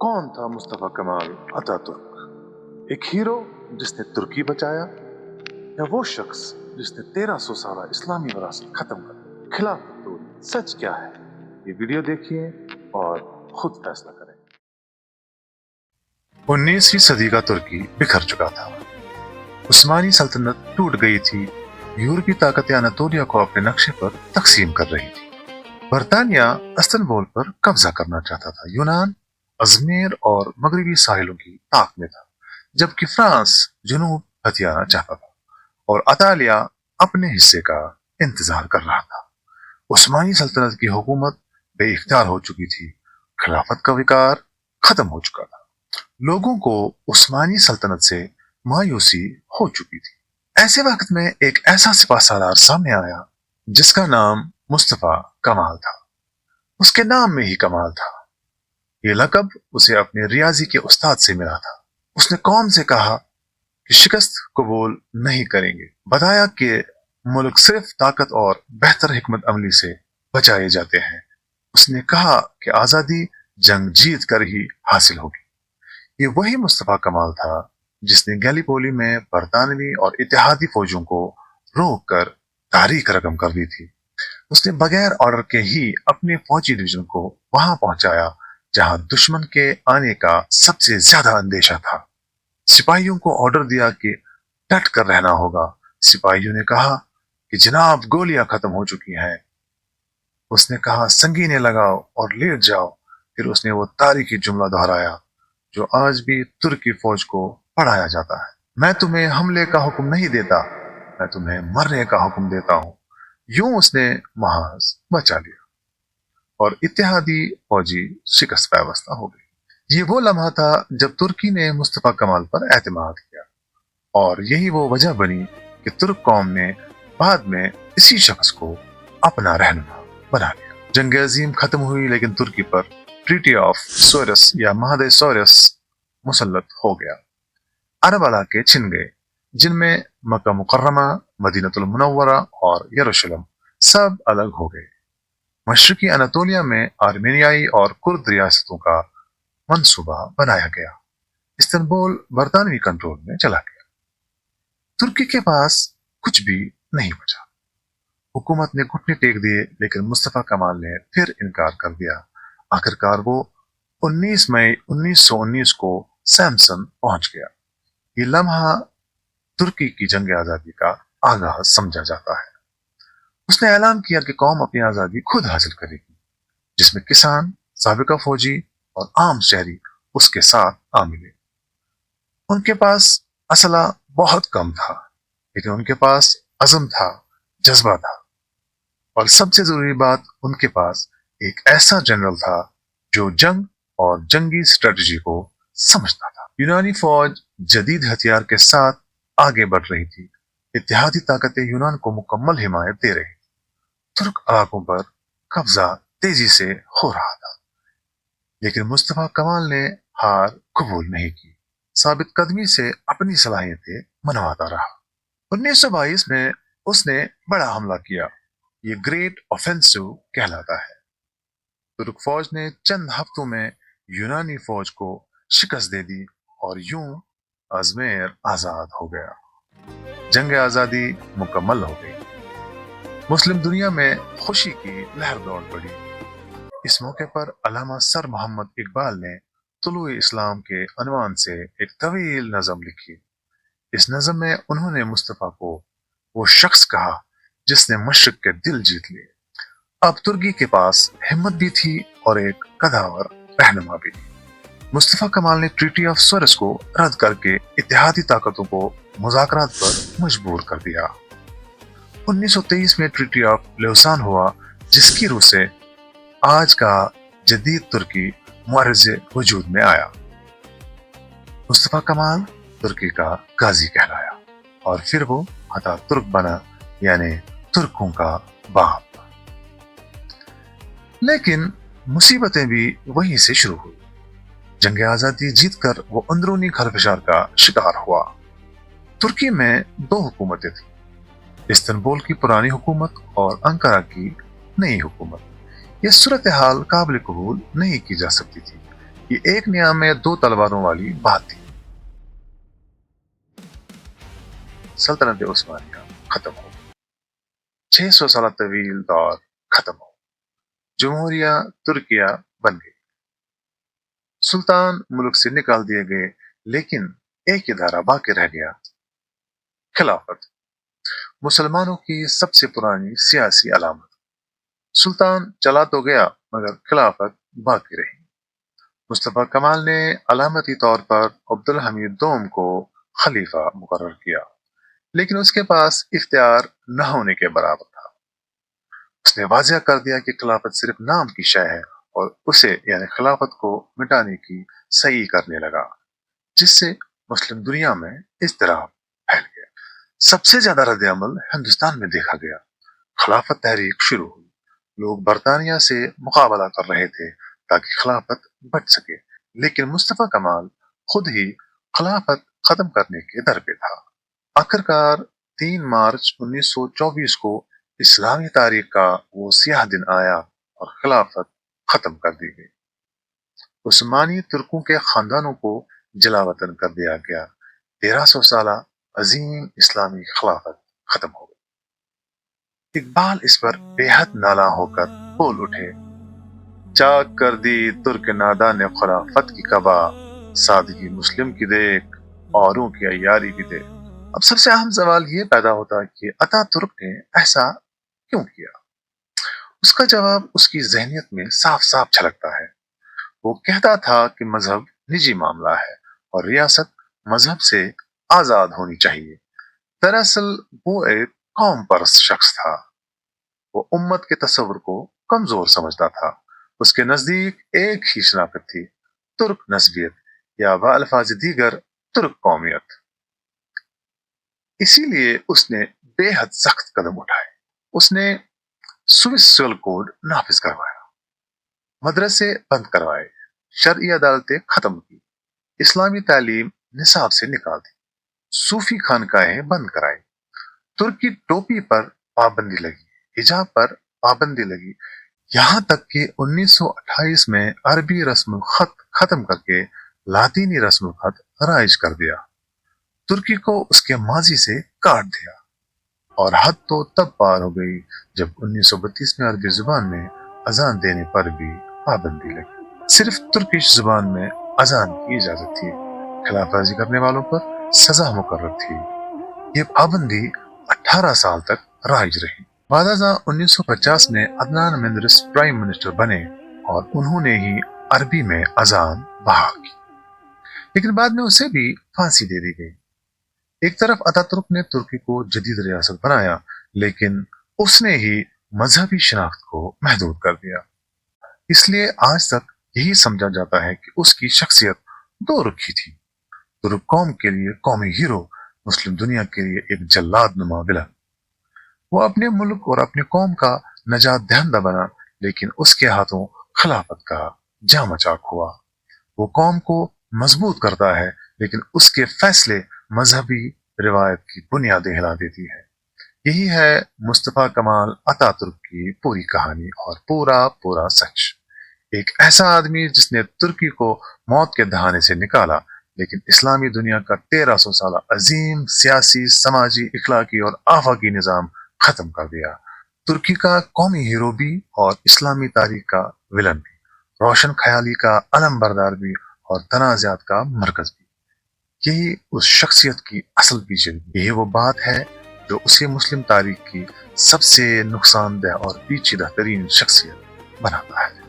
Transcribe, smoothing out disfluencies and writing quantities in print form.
कौन था Mustafa Kemal Ataturk? एक हीरो जिसने तुर्की बचाया, या वो शख्स जिसने 1300 साल इस्लामी विरासत खत्म कर खिलाफत तोड़ी? सच क्या है, ये वीडियो देखिए और खुद फैसला करें। 19वीं सदी का तुर्की बिखर चुका था। उस्मानी सल्तनत टूट गई थी। यूरोपी ताकतें अनातोलिया को अपने नक्शे पर तकसीम कर रही थी। बर्तानिया इस्तांबुल पर कब्जा करना चाहता था। यूनान अजमेर और मगरबी साहिलों की ताक में था, जबकि फ्रांस जुनूब हथियाना चाहता था और अतालिया अपने हिस्से का इंतजार कर रहा था। उस्मानी सल्तनत की हुकूमत बेइख्तियार हो चुकी थी। खिलाफत का विकार खत्म हो चुका था। लोगों को उस्मानी सल्तनत से मायूसी हो चुकी थी। ऐसे वक्त में एक ऐसा सिपह सालार सामने आया जिसका नाम मुस्तफा कमाल था। उसके नाम में ही कमाल था। ये लक़ब उसे अपने रियाजी के उस्ताद से मिला था। उसने कौम से कहा कि शिकस्त कबूल नहीं करेंगे। बताया कि मुल्क सिर्फ ताकत और बेहतर हिकमत अमली से बचाए जाते हैं। उसने कहा कि आजादी जंग जीत कर ही हासिल होगी। ये वही मुस्तफा कमाल था जिसने गैलीपोली में बरतानवी और इत्तेहादी फौजों को रोक कर तारीख रकम कर दी थी। उसने बगैर ऑर्डर के ही अपने फौजी डिवीजन को वहां पहुंचाया जहां दुश्मन के आने का सबसे ज्यादा अंदेशा था। सिपाहियों को ऑर्डर दिया कि डट कर रहना होगा। सिपाहियों ने कहा कि जनाब, गोलियां खत्म हो चुकी हैं। उसने कहा, संगीने लगाओ और लेट जाओ। फिर उसने वो तारीखी जुमला दोहराया जो आज भी तुर्की फौज को पढ़ाया जाता है, मैं तुम्हें हमले का हुक्म नहीं देता, मैं तुम्हें मरने का हुक्म देता हूं। यूं उसने महाज बचा लिया और इत्तेहादी फौजी शिकस्त पैवस्ता हो गई। ये वो लम्हा था जब तुर्की ने मुस्तफा कमाल पर एतमाद किया और यही वो वजह बनी कि तुर्क कौम ने बाद में इसी शख्स को अपना रहनुमा बना लिया। जंग अजीम खत्म हुई, लेकिन तुर्की पर ट्रीटी ऑफ सोरस या महादे सोरस मुसल्लत हो गया। अरब इलाके छिन गए, जिनमें मक्का मुकर्रमा, मदीनतुल मुनव्वरा और यरूशलेम सब अलग हो गए। मशरकी अनातोलिया में आर्मेनियाई और कुर्द रियासतों का मंसूबा बनाया गया। इस्तांबुल बरतानवी कंट्रोल में चला गया। तुर्की के पास कुछ भी नहीं बचा। हुकूमत ने घुटने टेक दिए, लेकिन मुस्तफा कमाल ने फिर इनकार कर दिया। आखिरकार वो 19 मई 1919 को सैमसन पहुंच गया। ये लम्हा तुर्की की जंग आजादी का आगाज समझा जाता है। उसने ऐलान किया कि कौम अपनी आजादी खुद हासिल करेगी, जिसमें किसान, साबिका फौजी और आम शहरी उसके साथ आ मिले। उनके पास असला बहुत कम था, लेकिन उनके पास अज़म था, जज्बा था और सबसे जरूरी बात, उनके पास एक ऐसा जनरल था जो जंग और जंगी स्ट्रेटजी को समझता था। यूनानी फौज जदीद हथियार के साथ आगे बढ़ रही थी। इत्तेहादी ताकतें यूनान को मुकम्मल हिमायत दे रही थी। तुर्क इलाकों पर कब्जा तेजी से हो रहा था, लेकिन मुस्तफा कमाल ने हार कबूल नहीं की। साबित कदमी से अपनी सलाहियतें मनवाता रहा। 1922 में उसने बड़ा हमला किया। ये ग्रेट ऑफेंसिव कहलाता है। तुर्क फौज ने चंद हफ्तों में यूनानी फौज को शिकस्त दे दी और यूं अजमेर आजाद हो गया। जंग आजादी मुकम्मल हो गई। मुस्लिम दुनिया में खुशी की लहर दौड़ पड़ी। इस मौके पर अल्लामा सर मोहम्मद इकबाल ने तुलुए इस्लाम के अनवान से एक तवील नज़म लिखी। इस नज़म में उन्होंने मुस्तफा को वो शख्स कहा जिसने मशरिक के दिल जीत लिए। अब तुर्की के पास हिम्मत भी थी और एक कदावर रहनुमा भी थी। मुस्तफा कमाल ने ट्रीटी ऑफ सोरस को रद्द करके इत्तेहादी ताकतों को मुज़ाकरात पर मजबूर कर दिया। 1923 में ट्रीटी ऑफ लेवसान हुआ, जिसकी रूह से आज का जदीद तुर्की मुआरज़े वजूद में आया। मुस्तफा कमाल तुर्की का गाजी कहलाया और फिर वो अतातुर्क बना, यानी तुर्कों का बाप। लेकिन मुसीबतें भी वहीं से शुरू हुई। जंग आजादी जीतकर वो अंदरूनी खरफशार का शिकार हुआ। तुर्की में दो हुकूमतें थी, इस्तांबुल की पुरानी हुकूमत और अंकारा की नई हुकूमत। यह सूरत हाल काबिल कबूल नहीं की जा सकती थी। یہ ایک نیام میں دو تلواروں والی بات تھی۔ سلطنت عثمانیہ ختم ہو، 600 سالہ طویل دور ختم ہو، جمہوریہ ترکیہ بن گئی، سلطان ملک سے نکال دیے گئے، لیکن ایک ادارہ باقی رہ گیا، خلافت، مسلمانوں کی سب سے پرانی سیاسی علامت۔ سلطان چلا تو گیا مگر خلافت باقی رہی۔ مصطفیٰ کمال نے علامتی طور پر عبدالحمید دوم کو خلیفہ مقرر کیا، لیکن اس کے پاس اختیار نہ ہونے کے برابر تھا۔ اس نے واضح کر دیا کہ خلافت صرف نام کی شے ہے، اور اسے یعنی خلافت کو مٹانے کی صحیح کرنے لگا، جس سے مسلم دنیا میں اضطراب پھیل گیا۔ سب سے زیادہ رد عمل ہندوستان میں دیکھا گیا۔ خلافت تحریک شروع ہوئی، لوگ برطانیہ سے مقابلہ کر رہے تھے تاکہ خلافت بچ سکے، لیکن مصطفیٰ کمال خود ہی خلافت ختم کرنے کے در پہ تھا۔ آخرکار 3 مارچ 1924 کو اسلامی تاریخ کا وہ سیاہ دن آیا اور خلافت ختم کر دی گئی۔ عثمانی ترکوں کے خاندانوں کو جلا وطن کر دیا گیا۔ 1300 سالہ عظیم اسلامی خلافت ختم ہو گئی۔ اقبال اس پر بے حد نالاں ہو کر بول اٹھے، چاک کر دی ترک نادان نے خلافت کی قبا، سادگی مسلم کی دیکھ اوروں کی عیاری بھی دیکھ۔ اب سب سے اہم سوال یہ پیدا ہوتا ہے کہ اتا ترک نے ایسا کیوں کیا؟ اس کا جواب اس کی ذہنیت میں صاف صاف جھلکتا ہے۔ وہ کہتا تھا کہ مذہب نجی معاملہ ہے اور ریاست مذہب سے آزاد ہونی چاہیے۔ دراصل وہ ایک قوم پرست شخص تھا۔ وہ امت کے تصور کو کمزور سمجھتا تھا۔ اس کے نزدیک ایک ہی شناخت تھی، ترک نسبیت، یا بالفاظ دیگر ترک قومیت۔ اسی لیے اس نے بے حد سخت قدم اٹھائے۔ اس نے سوئس سول کوڈ نافذ کروایا، مدرسے بند کروائے، شرعی عدالتیں ختم کی، اسلامی تعلیم نصاب سے نکال دی، صوفی خانقاہیں بند کرائی، ترکی ٹوپی پر پابندی لگی، حجاب پر پابندی لگی، یہاں تک کہ 1928 میں عربی رسم الخط ختم کر کے لاطینی رسم الخط رائج کر دیا، ترکی کو اس کے ماضی سے کاٹ دیا۔ اور حد تو تب پار ہو گئی جب 1932 میں عربی زبان میں اذان دینے پر بھی پابندی لگی۔ صرف ترکش زبان میں اذان کی اجازت تھی، خلاف ورزی کرنے والوں پر سزا مقرر تھی۔ یہ پابندی 18 سال تک رائج رہی۔ بعد ازاں 1950 میں عدنان مندرس پرائم منسٹر بنے اور انہوں نے ہی عربی میں اذان بحال کی، لیکن بعد میں اسے بھی پھانسی دے دی گئی۔ ایک طرف اتا ترک نے ترکی کو جدید ریاست بنایا، لیکن اس نے ہی مذہبی شناخت کو محدود کر دیا۔ اس لیے آج تک یہی سمجھا جاتا ہے کہ اس کی شخصیت دو رخی تھی، ترک قوم کے لیے قومی ہیرو، مسلم دنیا کے لیے ایک جلاد نما ولن۔ وہ اپنے ملک اور اپنی قوم کا نجات دہندہ بنا، لیکن اس کے ہاتھوں خلافت کا جامہ چاک ہوا۔ وہ قوم کو مضبوط کرتا ہے، لیکن اس کے فیصلے مذہبی روایت کی بنیادیں ہلا دیتی ہے۔ یہی ہے مصطفیٰ کمال اتا ترک کی پوری کہانی اور پورا سچ۔ ایک ایسا آدمی جس نے ترکی کو موت کے دہانے سے نکالا، لیکن اسلامی دنیا کا 1300 سالہ عظیم سیاسی، سماجی، اخلاقی اور آفاقی نظام ختم کر دیا۔ ترکی کا قومی ہیرو بھی اور اسلامی تاریخ کا ولن بھی، روشن خیالی کا علم بردار بھی اور تنازعات کا مرکز بھی۔ یہی اس شخصیت کی اصل پیچیدگی، یہی وہ بات ہے جو اسے مسلم تاریخ کی سب سے نقصان دہ اور پیچیدہ ترین شخصیت بناتا ہے۔